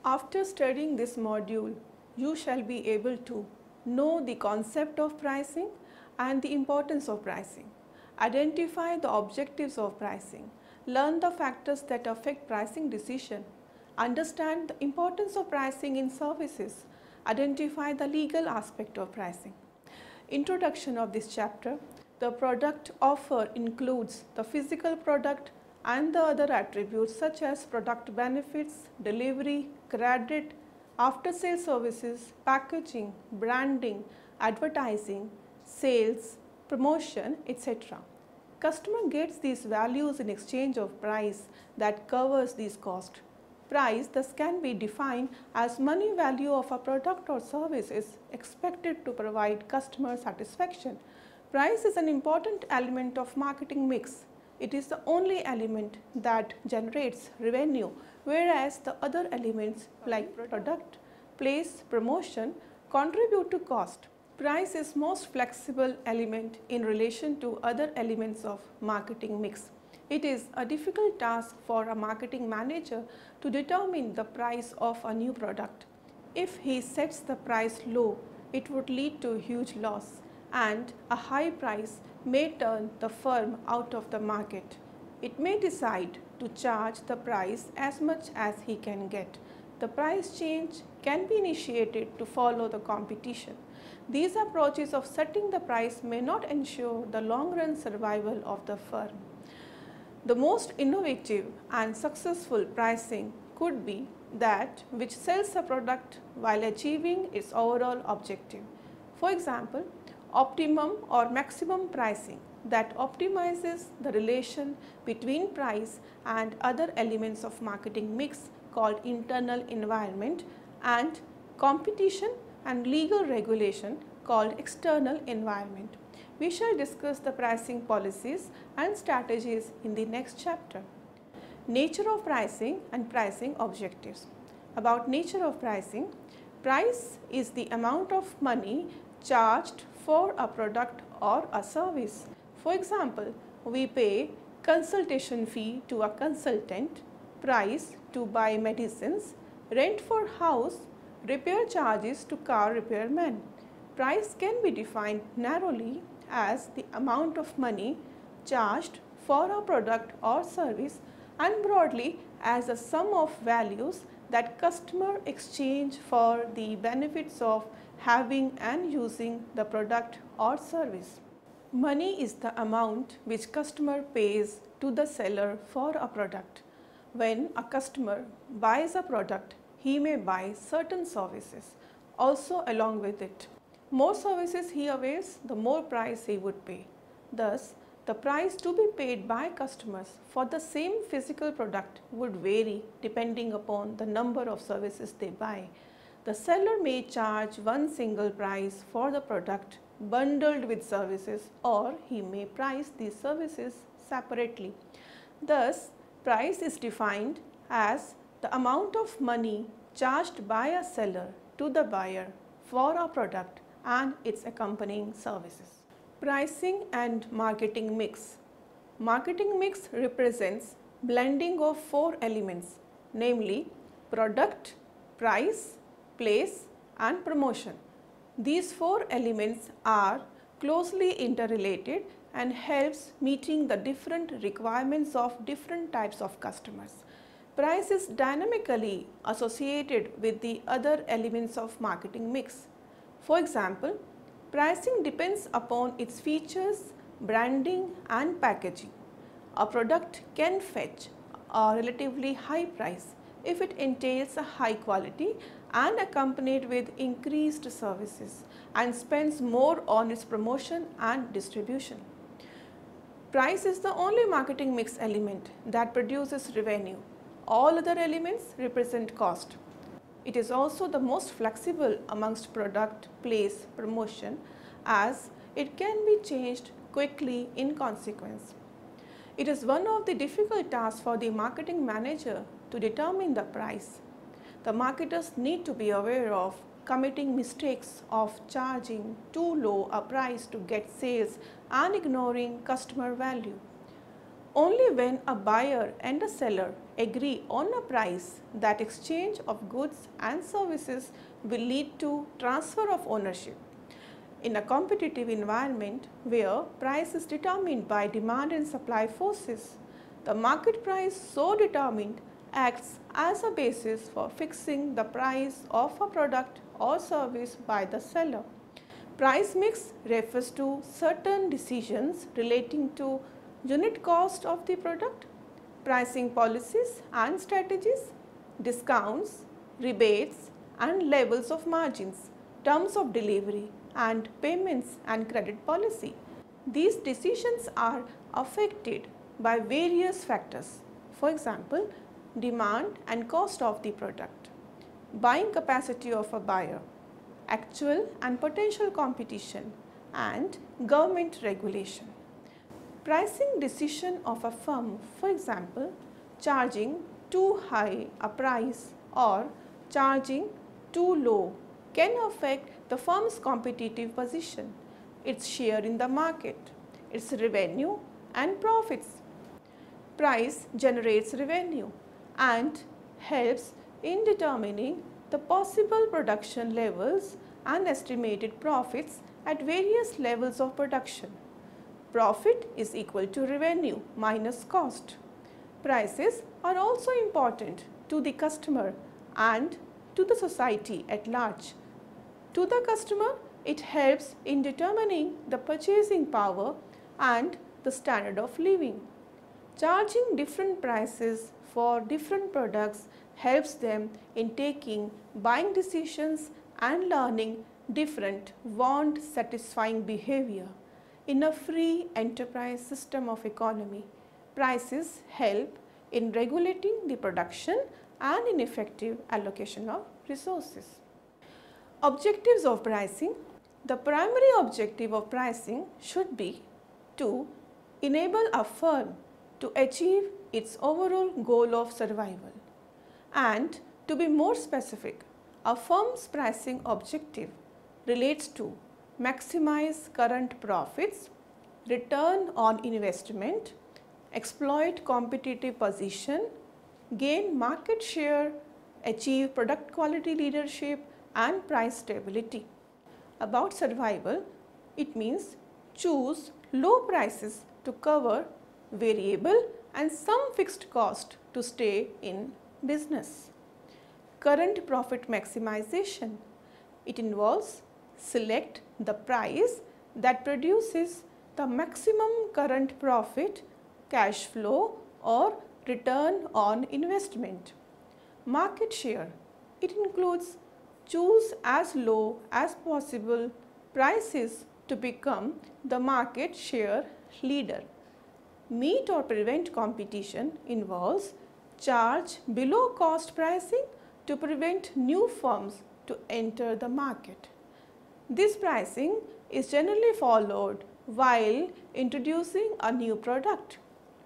After studying this module, you shall be able to know the concept of pricing and the importance of pricing, identify the objectives of pricing, learn the factors that affect pricing decision, understand the importance of pricing in services, identify the legal aspect of pricing. Introduction of this chapter. The product offer includes the physical product and the other attributes such as product benefits, delivery, credit, after-sale services, packaging, branding, advertising, sales, promotion, etc. Customer gets these values in exchange of price that covers these costs. Price thus can be defined as money value of a product or service is expected to provide customer satisfaction. Price is an important element of marketing mix. It is the only element that generates revenue, whereas the other elements like product, place, promotion contribute to cost. Price is most flexible element in relation to other elements of marketing mix. It is a difficult task for a marketing manager to determine the price of a new product. If he sets the price low, it would lead to huge loss, and a high price may turn the firm out of the market. It may decide to charge the price as much as he can get. The price change can be initiated to follow the competition. These approaches of setting the price may not ensure the long-run survival of the firm. The most innovative and successful pricing could be that which sells a product while achieving its overall objective. For example, optimum or maximum pricing that optimizes the relation between price and other elements of marketing mix called internal environment, and competition and legal regulation called external environment. We shall discuss the pricing policies and strategies in the next chapter. Nature of pricing and pricing objectives. About nature of pricing, price is the amount of money charged for a product or a service. For example, we pay consultation fee to a consultant, price to buy medicines, rent for house, repair charges to car repairman. Price can be defined narrowly as the amount of money charged for a product or service, and broadly as a sum of values that customer exchange for the benefits of having and using the product or service. Money is the amount which customer pays to the seller for a product. When a customer buys a product, he may buy certain services also along with it. More services he avails, the more price he would pay. Thus, the price to be paid by customers for the same physical product would vary depending upon the number of services they buy. The seller may charge one single price for the product bundled with services, or he may price these services separately. Thus, price is defined as the amount of money charged by a seller to the buyer for a product and its accompanying services. Pricing and marketing mix. Marketing mix represents blending of four elements, namely product, price, place and promotion. These four elements are closely interrelated and helps meeting the different requirements of different types of customers. Price is dynamically associated with the other elements of marketing mix. For example, pricing depends upon its features, branding and packaging. A product can fetch a relatively high price if it entails a high quality and accompanied with increased services and spends more on its promotion and distribution. Price is the only marketing mix element that produces revenue. All other elements represent cost. It is also the most flexible amongst product, place, promotion, as it can be changed quickly in consequence. It is one of the difficult tasks for the marketing manager to determine the price. The marketers need to be aware of committing mistakes of charging too low a price to get sales and ignoring customer value. Only when a buyer and a seller agree on a price, that exchange of goods and services will lead to transfer of ownership. In a competitive environment where price is determined by demand and supply forces, the market price so determined acts as a basis for fixing the price of a product or service by the seller. Price mix refers to certain decisions relating to unit cost of the product, pricing policies and strategies, discounts, rebates and levels of margins, terms of delivery and payments and credit policy. These decisions are affected by various factors. For example, demand and cost of the product, buying capacity of a buyer, actual and potential competition, and government regulation. Pricing decision of a firm, for example, charging too high a price or charging too low, can affect the firm's competitive position, its share in the market, its revenue and profits. Price generates revenue and helps in determining the possible production levels and estimated profits at various levels of production. Profit is equal to revenue minus cost. Prices are also important to the customer and to the society at large. To the customer, it helps in determining the purchasing power and the standard of living. Charging different prices for different products helps them in taking buying decisions and learning different want-satisfying behavior. In a free enterprise system of economy, prices help in regulating the production and in effective allocation of resources. Objectives of pricing. The primary objective of pricing should be to enable a firm to achieve its overall goal of survival. And to be more specific, a firm's pricing objective relates to maximize current profits, return on investment, exploit competitive position, gain market share, achieve product quality leadership and price stability. About survival, it means choose low prices to cover variable and some fixed cost to stay in business. Current profit maximization. It involves select the price that produces the maximum current profit, cash flow or return on investment. Market share. It includes choose as low as possible prices to become the market share leader. Meet or prevent competition involves charge below cost pricing to prevent new firms to enter the market. This pricing is generally followed while introducing a new product,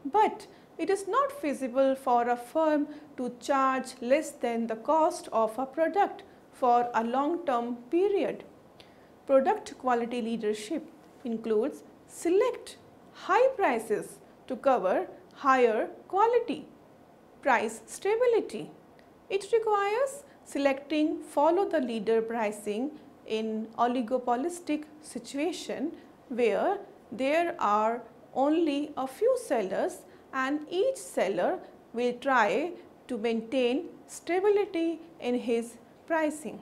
but it is not feasible for a firm to charge less than the cost of a product for a long-term period. Product quality leadership includes select high prices to cover higher quality. Price stability. It requires selecting follow the leader pricing in oligopolistic situation where there are only a few sellers and each seller will try to maintain stability in his pricing.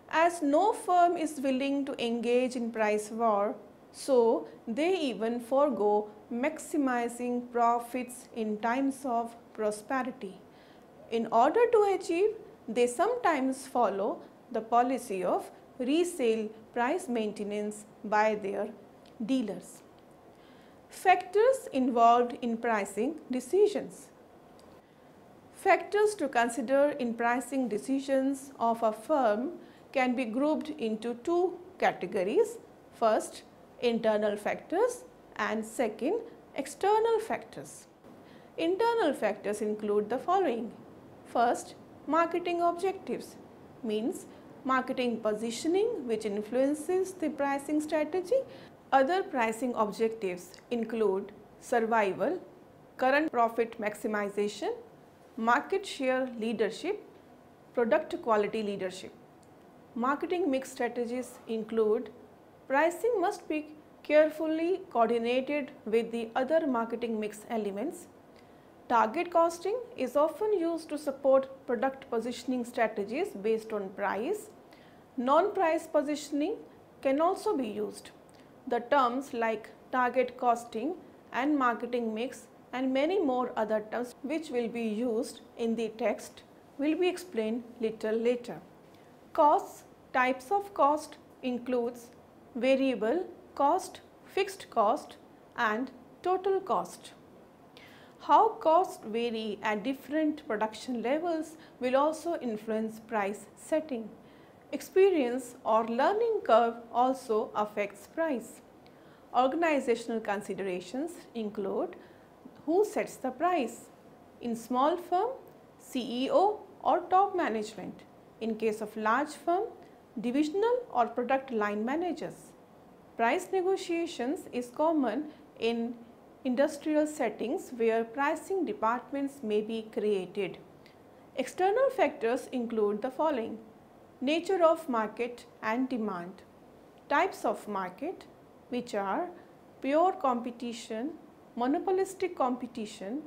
As no firm is willing to engage in price war, so they even forego maximizing profits in times of prosperity. In order to achieve, they sometimes follow the policy of resale price maintenance by their dealers. Factors involved in pricing decisions. Factors to consider in pricing decisions of a firm can be grouped into two categories. First, internal factors and second, external factors. Internal factors include the following. First, marketing objectives means marketing positioning which influences the pricing strategy. Other pricing objectives include survival, current profit maximization, market share leadership, product quality leadership. Marketing mix strategies include pricing must be carefully coordinated with the other marketing mix elements. Target costing is often used to support product positioning strategies based on price. Non-price positioning can also be used. The terms like target costing and marketing mix and many more other terms which will be used in the text will be explained little later. Costs, types of cost includes variable cost, fixed cost and total cost. How costs vary at different production levels will also influence price setting. Experience or learning curve also affects price. Organizational considerations include who sets the price. In small firm, CEO or top management. In case of large firm, divisional or product line managers. Price negotiations is common in industrial settings where pricing departments may be created. External factors include the following: nature of market and demand, types of market which are pure competition, monopolistic competition,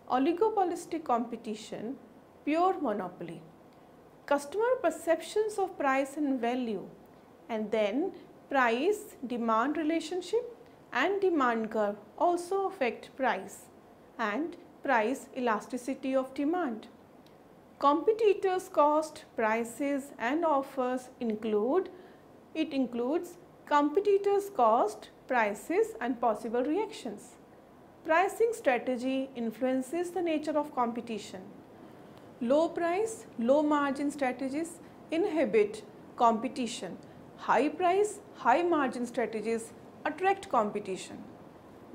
oligopolistic competition, pure monopoly, customer perceptions of price and value, and then price demand relationship and demand curve also affect price and price elasticity of demand. Competitors' cost, prices and offers includes competitors' cost, prices and possible reactions. Pricing strategy influences the nature of competition. Low price, low margin strategies inhibit competition. High price, high margin strategies attract competition.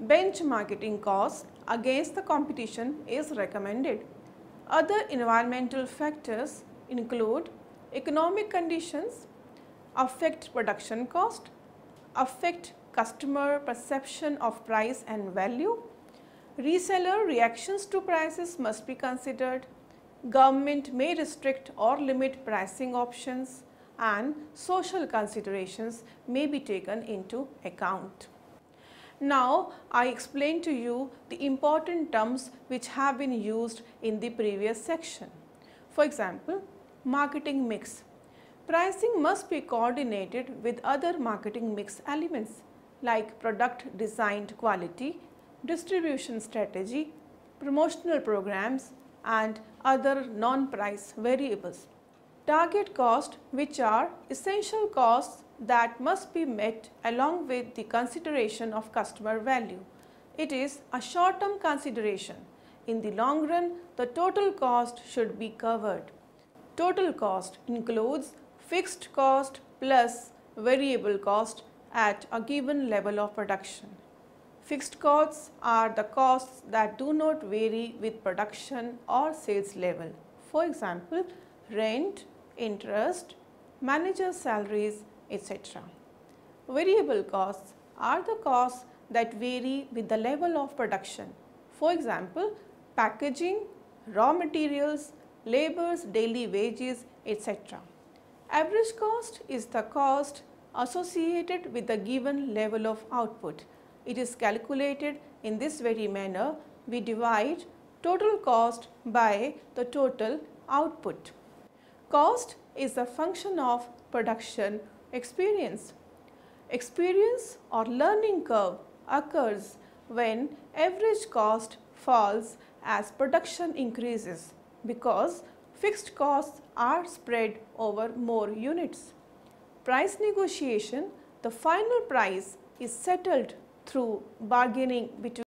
Benchmarking costs against the competition is recommended. Other environmental factors include economic conditions, affect production cost, affect customer perception of price and value, reseller reactions to prices must be considered, government may restrict or limit pricing options, and social considerations may be taken into account. Now, I explain to you the important terms which have been used in the previous section. For example, marketing mix. Pricing must be coordinated with other marketing mix elements like product designed quality, distribution strategy, promotional programs, and other non-price variables. Target cost, which are essential costs that must be met along with the consideration of customer value. It is a short-term consideration. In the long run, the total cost should be covered. Total cost includes fixed cost plus variable cost at a given level of production. Fixed costs are the costs that do not vary with production or sales level. For example, rent, interest, manager salaries, etc. Variable costs are the costs that vary with the level of production. For example, packaging, raw materials, labor's daily wages, etc. Average cost is the cost associated with the given level of output. It is calculated in this very manner. We divide total cost by the total output. Cost is a function of production experience. Experience or learning curve occurs when average cost falls as production increases because fixed costs are spread over more units. Price negotiation, the final price is settled through bargaining between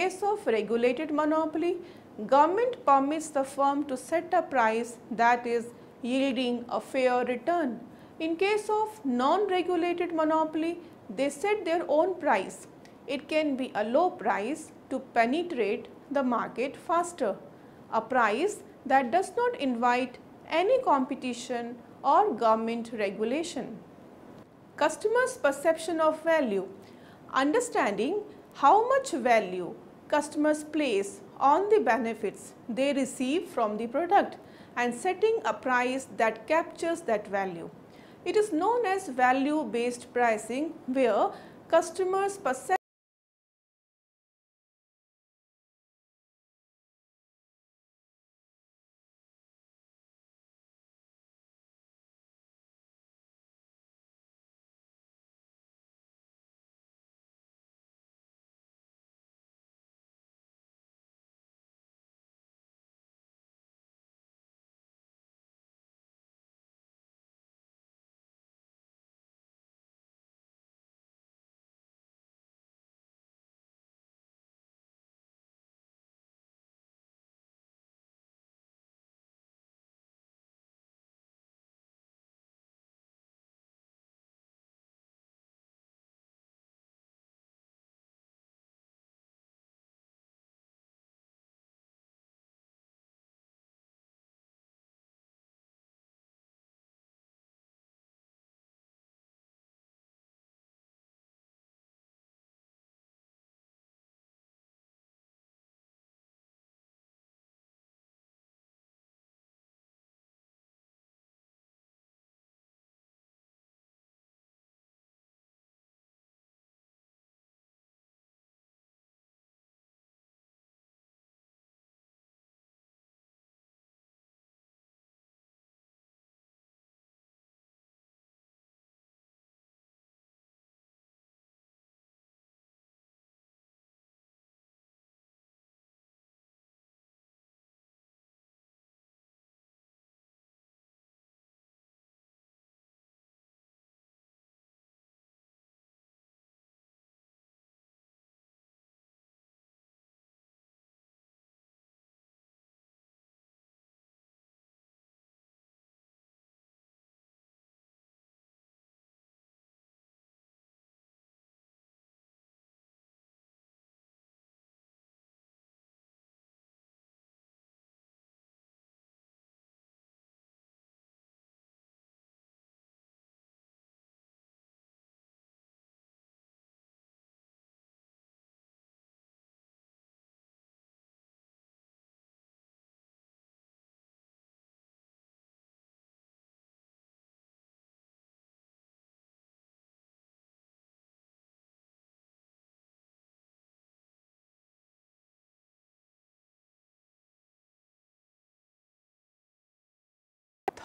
case of regulated monopoly, government permits the firm to set a price that is yielding a fair return. In case of non-regulated monopoly, they set their own price. It can be a low price to penetrate the market faster, a price that does not invite any competition or government regulation. Customers' perception of value. Understanding how much value customers place on the benefits they receive from the product and setting a price that captures that value. It is known as value-based pricing, where customers perceive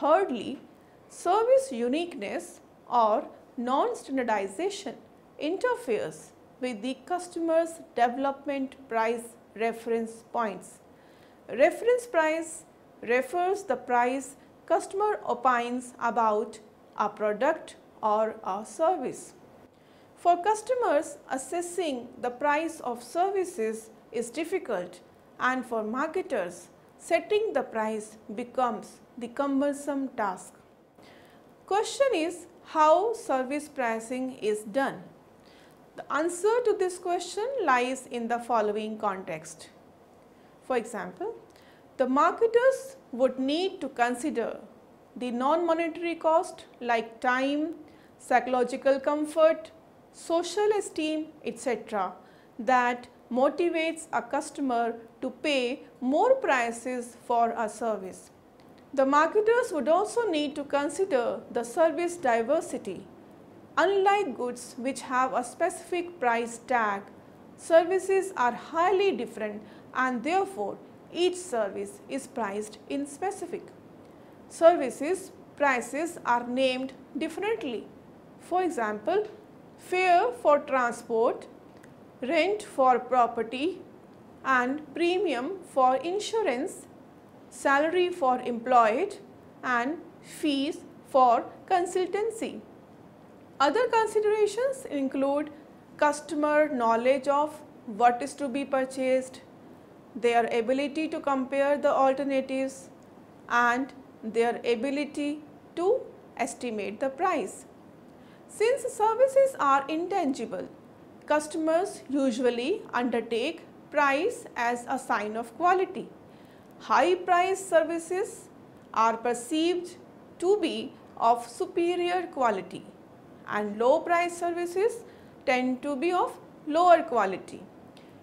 Thirdly, service uniqueness or non-standardization interferes with the customer's development price reference points. Reference price refers the price customer opines about a product or a service. For customers, assessing the price of services is difficult, and for marketers, setting the price becomes the cumbersome task. Question is how service pricing is done. The answer to this question lies in the following context. For example, the marketers would need to consider the non-monetary cost like time, psychological comfort, social esteem, etc. that motivates a customer to pay more prices for a service. The marketers would also need to consider the service diversity. Unlike goods which have a specific price tag, services are highly different and therefore each service is priced in specific. Services prices are named differently. For example, fare for transport, rent for property and premium for insurance, salary for employed and fees for consultancy. Other considerations include customer knowledge of what is to be purchased, their ability to compare the alternatives, and their ability to estimate the price. Since services are intangible, customers usually undertake price as a sign of quality. High price services are perceived to be of superior quality, and low price services tend to be of lower quality.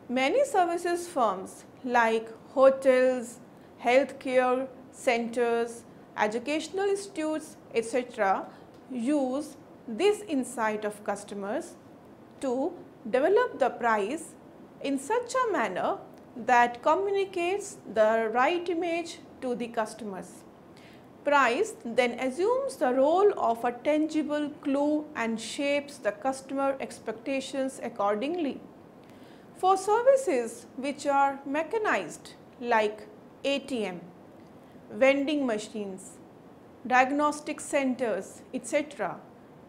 Many services firms like hotels, healthcare centers, educational institutes, etc. use this insight of customers to develop the price in such a manner that communicates the right image to the customers. Price then assumes the role of a tangible clue and shapes the customer expectations accordingly. For services which are mechanized like ATM, vending machines, diagnostic centers, etc.,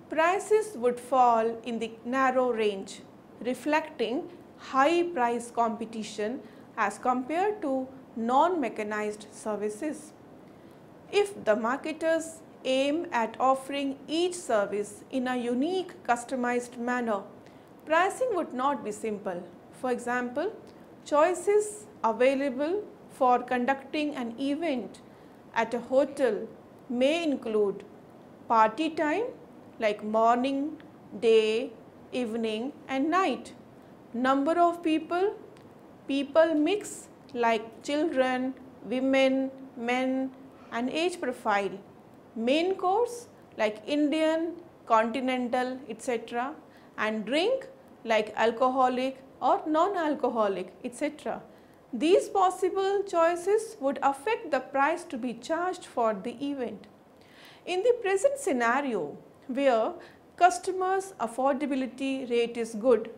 prices would fall in the narrow range, reflecting high price competition as compared to non-mechanized services. If the marketers aim at offering each service in a unique customized manner, pricing would not be simple. For example, choices available for conducting an event at a hotel may include party time like morning, day, evening and night, number of people, people mix like children, women, men and age profile, main course like Indian, continental, etc. and drink like alcoholic or non-alcoholic, etc. These possible choices would affect the price to be charged for the event. In the present scenario, where customers' affordability rate is good,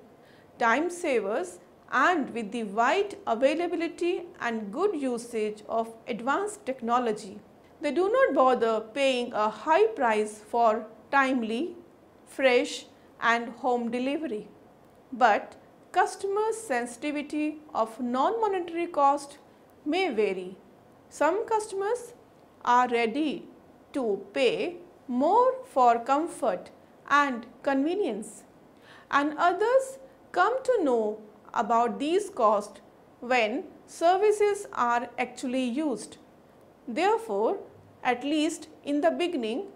time savers and with the wide availability and good usage of advanced technology, they do not bother paying a high price for timely, fresh and home delivery. But customers' sensitivity of non-monetary cost may vary. Some customers are ready to pay more for comfort and convenience, and others come to know about these costs when services are actually used. Therefore, at least in the beginning,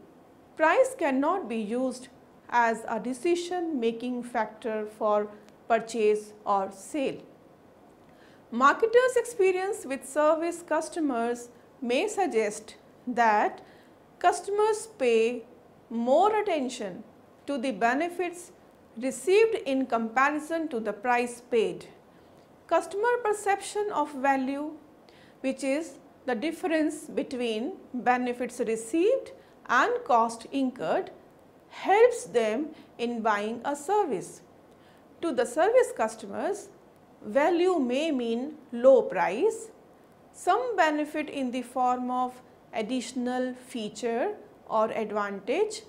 price cannot be used as a decision making factor for purchase or sale. Marketers' experience with service customers may suggest that customers pay more attention to the benefits received in comparison to the price paid. Customer perception of value, which is the difference between benefits received and cost incurred, helps them in buying a service. To the service customers, value may mean low price, some benefit in the form of additional feature or advantage,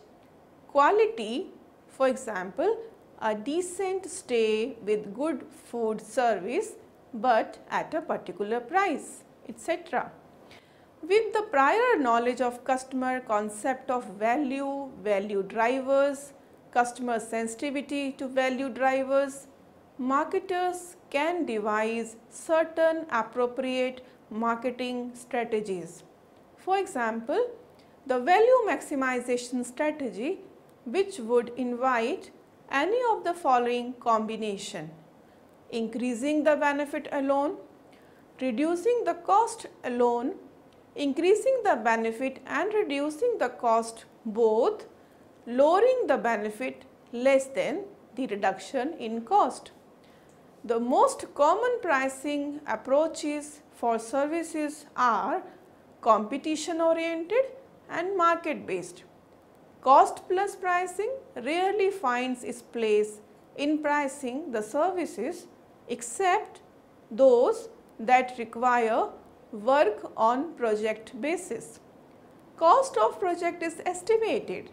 quality, for example, a decent stay with good food service but at a particular price, etc. With the prior knowledge of customer concept of value, value drivers, customer sensitivity to value drivers, marketers can devise certain appropriate marketing strategies. For example, the value maximization strategy, which would invite any of the following combination: increasing the benefit alone, reducing the cost alone, increasing the benefit and reducing the cost both, lowering the benefit less than the reduction in cost. The most common pricing approaches for services are competition oriented and market based. Cost plus pricing rarely finds its place in pricing the services except those that require work on project basis. Cost of project is estimated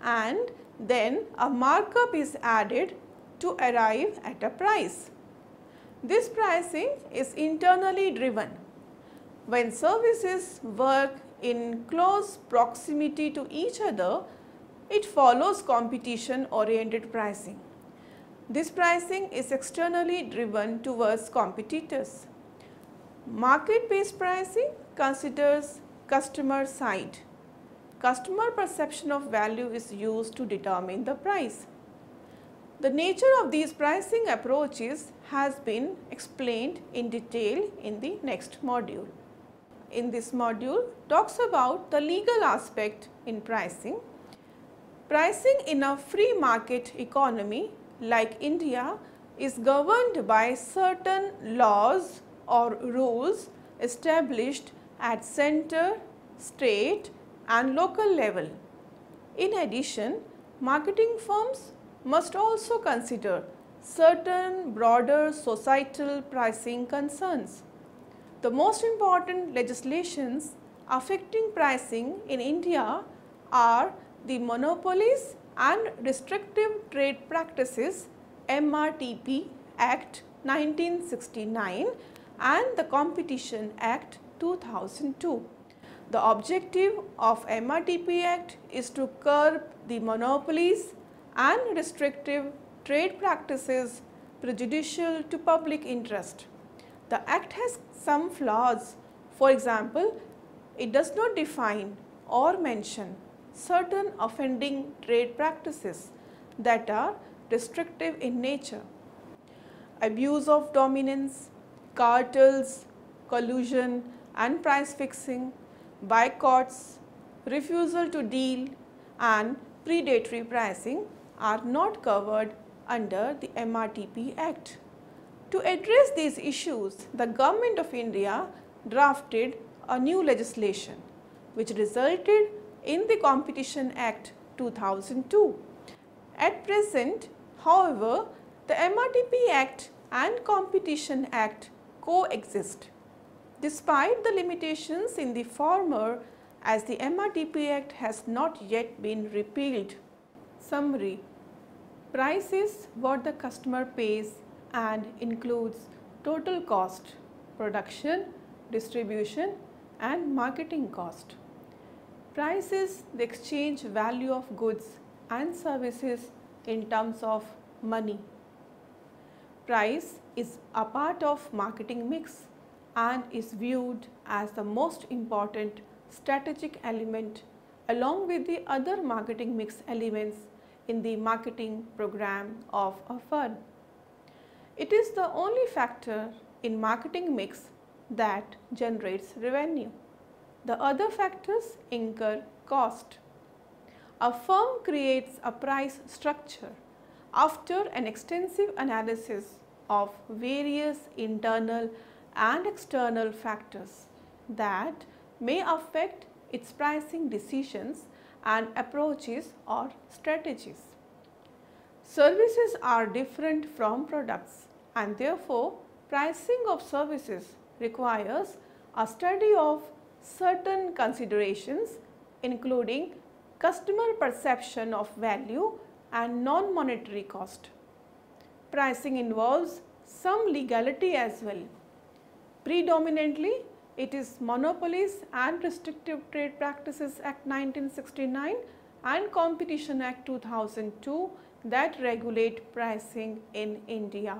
and then a markup is added to arrive at a price. This pricing is internally driven. When services work in close proximity to each other, it follows competition-oriented pricing. This pricing is externally driven towards competitors. Market-based pricing considers customer side. Customer perception of value is used to determine the price. The nature of these pricing approaches has been explained in detail in the next module. In this module talks about the legal aspect in pricing. Pricing in a free market economy like India is governed by certain laws or rules established at center, state and local level. In addition, marketing firms must also consider certain broader societal pricing concerns. The most important legislations affecting pricing in India are the Monopolies and Restrictive Trade Practices MRTP Act 1969 and the Competition Act 2002. The objective of MRTP Act is to curb the monopolies and restrictive trade practices prejudicial to public interest. The Act has some flaws. For example, it does not define or mention certain offending trade practices that are restrictive in nature. Abuse of dominance, cartels, collusion and price fixing, boycotts, refusal to deal and predatory pricing are not covered under the MRTP Act. To address these issues, the Government of India drafted a new legislation which resulted in the Competition Act 2002. At present, however, the MRTP Act and Competition Act coexist. Despite the limitations in the former, as the MRTP Act has not yet been repealed. Summary: price is what the customer pays and includes total cost, production, distribution and marketing cost. Price is the exchange value of goods and services in terms of money. Price is a part of marketing mix and is viewed as the most important strategic element along with the other marketing mix elements in the marketing program of a firm. It is the only factor in marketing mix that generates revenue. The other factors incur cost. A firm creates a price structure after an extensive analysis of various internal and external factors that may affect its pricing decisions and approaches or strategies. Services are different from products and therefore pricing of services requires a study of certain considerations including customer perception of value and non-monetary cost. Pricing involves some legality as well. Predominantly, it is Monopolies and Restrictive Trade Practices Act 1969 and Competition Act 2002 that regulate pricing in India.